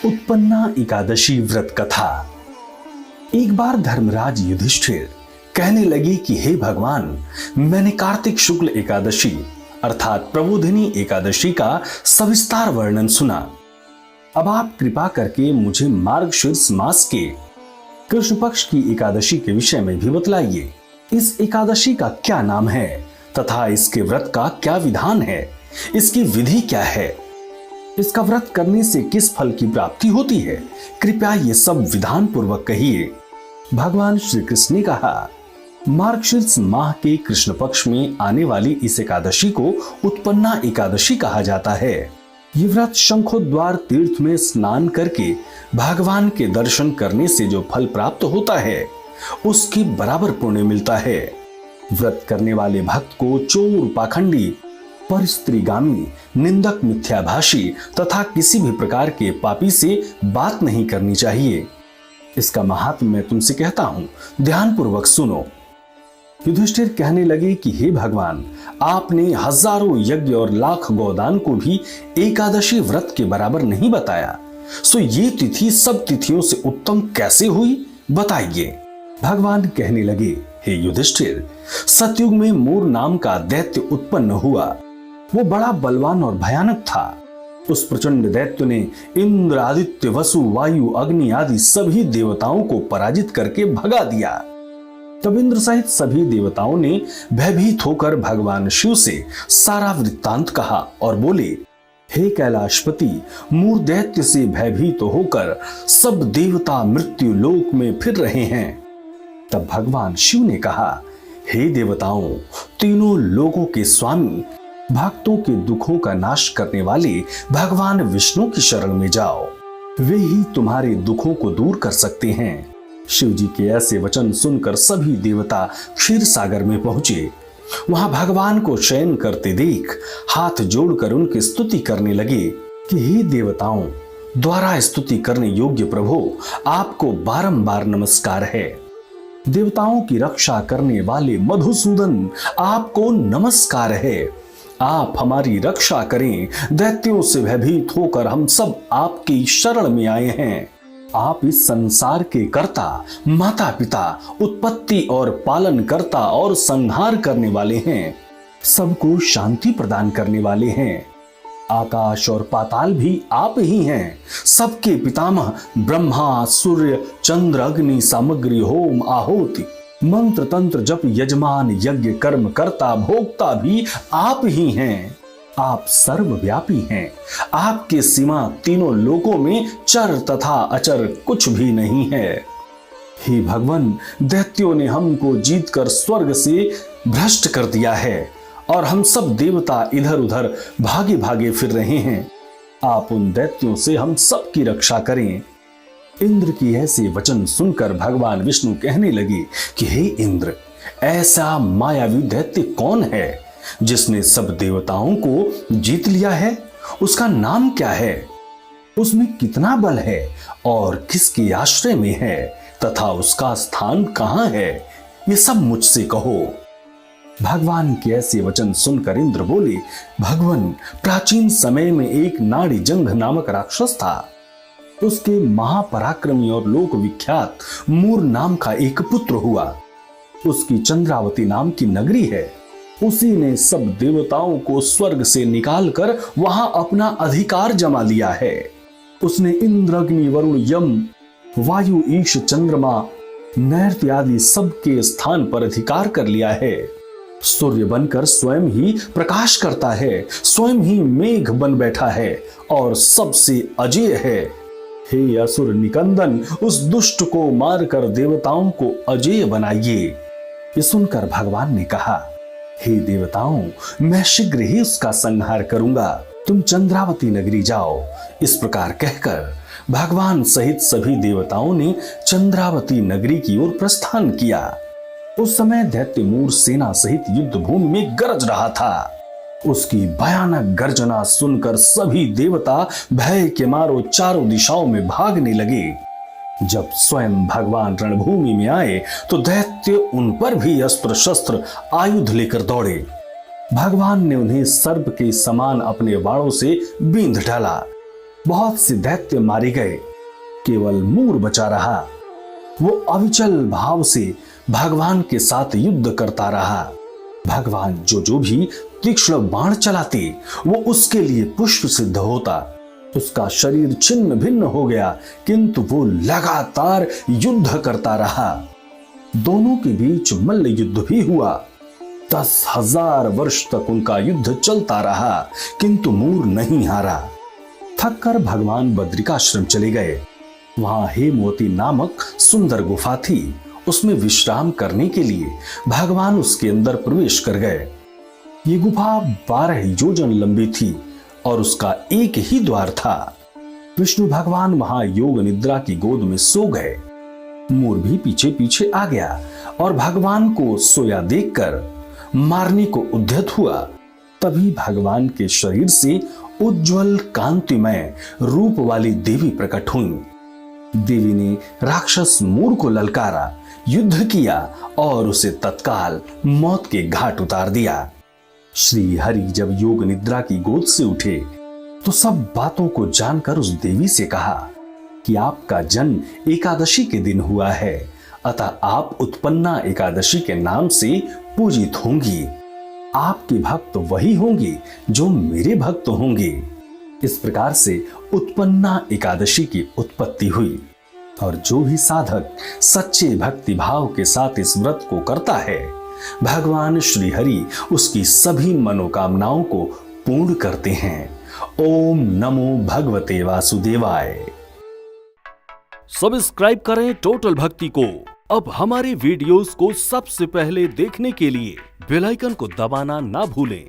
उत्पन्ना एकादशी व्रत कथा। एक बार धर्मराज युधिष्ठिर कहने लगे कि हे भगवान, मैंने कार्तिक शुक्ल एकादशी अर्थात प्रबोधिनी एकादशी का सविस्तार वर्णन सुना। अब आप कृपा करके मुझे मार्गशीर्ष मास के कृष्ण पक्ष की एकादशी के विषय में भी बतलाइए। इस एकादशी का क्या नाम है तथा इसके व्रत का क्या विधान है, इसकी विधि क्या है, इसका व्रत करने से किस फल की प्राप्ति होती है, कृपया ये सब विधान पूर्वक कहिए। भगवान श्री कृष्ण ने कहा, मार्गशीर्ष माह के कृष्ण पक्ष में आने वाली इस एकादशी को उत्पन्ना एकादशी कहा जाता है। ये व्रत शंखोद्वार तीर्थ में स्नान करके भगवान के दर्शन करने से जो फल प्राप्त होता है उसकी बराबर पुण्य मिलता है। व्रत करने वाले भक्त को चोर, पाखंडी, परस्त्रीगामी, निंदक, मिथ्याभाषी तथा किसी भी प्रकार के पापी से बात नहीं करनी चाहिए। इसका महात्म्य मैं तुमसे कहता हूं, ध्यान पूर्वक सुनो। युधिष्ठिर कहने लगे कि हे भगवान, आपने हजारों यज्ञ और लाख गोदान को भी एकादशी व्रत के बराबर नहीं बताया, सो ये तिथि सब तिथियों से उत्तम कैसे हुई, बताइए। भगवान कहने लगे, हे युधिष्ठिर, सतयुग में मूर नाम का दैत्य उत्पन्न हुआ। वो बड़ा बलवान और भयानक था। उस प्रचंड दैत्य ने इंद्र, आदित्य, वसु, वायु, अग्नि आदि सभी देवताओं को पराजित करके भगा दिया। तब इंद्र सहित सभी देवताओं ने भयभीत होकर भगवान शिव से सारा वृत्तांत कहा और बोले, हे कैलाशपति, मूर दैत्य से भयभीत होकर सब देवता मृत्यु लोक में फिर रहे हैं। तब भगवान शिव ने कहा, हे देवताओं, तीनों लोगों के स्वामी, भक्तों के दुखों का नाश करने वाले भगवान विष्णु की शरण में जाओ, वे ही तुम्हारे दुखों को दूर कर सकते हैं। शिव जी के ऐसे वचन सुनकर सभी देवता क्षीर सागर में पहुंचे। वहां भगवान को शयन करते देख हाथ जोड़कर उनकी स्तुति करने लगे कि हे देवताओं, द्वारा स्तुति करने योग्य प्रभु, आपको बारंबार नमस्कार है। देवताओं की रक्षा करने वाले मधुसूदन, आपको नमस्कार है। आप हमारी रक्षा करें, दैत्यों से भयभीत होकर हम सब आपकी शरण में आए हैं। आप इस संसार के कर्ता, माता पिता, उत्पत्ति और पालन करता और संहार करने वाले हैं, सबको शांति प्रदान करने वाले हैं। आकाश और पाताल भी आप ही हैं। सबके पितामह ब्रह्मा, सूर्य, चंद्र, अग्नि, सामग्री, होम, आहुति, मंत्र, तंत्र, जप, यजमान, यज्ञ, कर्म, कर्ता, भोक्ता भी आप ही हैं। आप सर्वव्यापी हैं। आपके सीमा तीनों लोकों में चर तथा अचर कुछ भी नहीं है। हे भगवान, दैत्यों ने हमको जीतकर स्वर्ग से भ्रष्ट कर दिया है और हम सब देवता इधर उधर भागे भागे फिर रहे हैं। आप उन दैत्यों से हम सब की रक्षा करें। इंद्र की ऐसे वचन सुनकर भगवान विष्णु कहने लगे कि हे इंद्र, ऐसा मायावी दैत्य कौन है जिसने सब देवताओं को जीत लिया है? उसका नाम क्या है? उसमें कितना बल है और किसके आश्रय में है तथा उसका स्थान कहां है? ये सब मुझसे कहो। भगवान के ऐसे वचन सुनकर इंद्र बोले, भगवान, प्राचीन समय में एक नाड़ी जंघ नामक राक्षस था। उसके महापराक्रमी और लोक विख्यात मूर नाम का एक पुत्र हुआ। उसकी चंद्रावती नाम की नगरी है। उसी ने सब देवताओं को स्वर्ग से निकालकर वहां अपना अधिकार जमा लिया है। उसने इंद्र, अग्नि, वरुण, यम, वायु, ईश, चंद्रमा, नैर्त आदि सबके स्थान पर अधिकार कर लिया है। सूर्य बनकर स्वयं ही प्रकाश करता है, स्वयं ही मेघ बन बैठा है और सबसे अजेय है। हे असुर निकंदन, उस दुष्ट को मारकर देवताओं को अजेय बनाइए। ये सुनकर भगवान ने कहा, हे देवताओं, मैं शीघ्र ही उसका संहार करूंगा। तुम चंद्रावती नगरी जाओ। इस प्रकार कहकर भगवान सहित सभी देवताओं ने चंद्रावती नगरी की ओर प्रस्थान किया। उस समय दैत्य मूर सेना सहित युद्ध भूमि में गरज रहा था। उसकी भयानक गर्जना सुनकर सभी देवता भय के मारो चारों दिशाओं में भागने लगे। जब स्वयं भगवान रणभूमि में आए तो दैत्य उन पर भी अस्त्र शस्त्र आयुध लेकर दौड़े। भगवान ने उन्हें सर्प के समान अपने बाणों से बींध डाला। बहुत से दैत्य मारे गए, केवल मूर बचा रहा। वो अविचल भाव से भगवान के साथ युद्ध करता रहा। भगवान जो जो भी तीक्ष्ण बाण चलाते वो उसके लिए पुष्प सिद्ध होता। उसका शरीर छिन्न भिन्न हो गया, किंतु वो लगातार युद्ध करता रहा। दोनों के बीच मल्ल युद्ध भी हुआ। 10,000 वर्ष तक उनका युद्ध चलता रहा, किंतु मूर नहीं हारा। थककर भगवान बद्रिकाश्रम चले गए। वहां हेमवती नामक सुंदर गुफा थी। उसमें विश्राम करने के लिए भगवान उसके अंदर प्रवेश कर गए। ये गुफा 12 योजन लंबी थी और उसका एक ही द्वार था। विष्णु भगवान वहां योग निद्रा की गोद में सो गए। मूर भी पीछे पीछे आ गया और भगवान को सोया देखकर मारने को उद्यत हुआ। तभी भगवान के शरीर से उज्जवल कांतिमय रूप वाली देवी प्रकट हुई। देवी ने राक्षस मूर को ललकारा, युद्ध किया और उसे तत्काल मौत के घाट उतार दिया। श्री हरि जब योग निद्रा की गोद से उठे तो सब बातों को जानकर उस देवी से कहा कि आपका जन्म एकादशी के दिन हुआ है, अतः आप उत्पन्ना एकादशी के नाम से पूजित होंगी। आपके भक्त वही होंगे जो मेरे भक्त होंगे। इस प्रकार से उत्पन्ना एकादशी की उत्पत्ति हुई और जो भी साधक सच्चे भक्ति भाव के साथ इस व्रत को करता है, भगवान श्री हरि उसकी सभी मनोकामनाओं को पूर्ण करते हैं। ओम नमो भगवते वासुदेवाय। सब्सक्राइब करें टोटल भक्ति को। अब हमारे वीडियोस को सबसे पहले देखने के लिए बेल आइकन को दबाना ना भूलें।